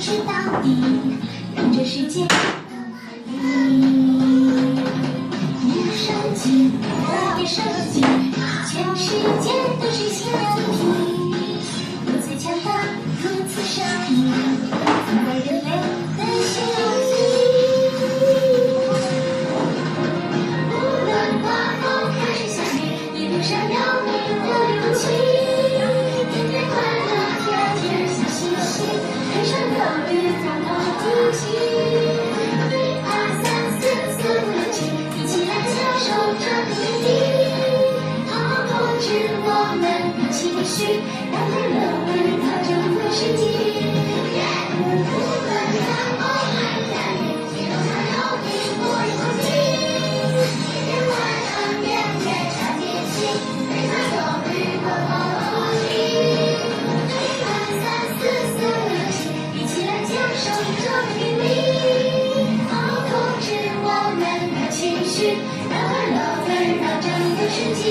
知到底，让这世界更美丽。别生气，别生气，全世界都是新样品。如此强大，如此神秘，总为人类的幸福。无论刮风还是下雨，一路上有你的勇气。天天快乐，天天笑嘻嘻，天上有雨，风高天气。1、2、3、4、4、5、6、7，一起来享受这美丽。好，同志，我们要继续，让快乐围绕整个世界。无论大风还是大雨，一路上有你，我有你。天天快乐，天天笑嘻嘻，天上有雨，风高天气。1、2、3、4、4、5、6、7，一起来享受这美丽。好，同志，我们要继续，让快乐围绕整个世界。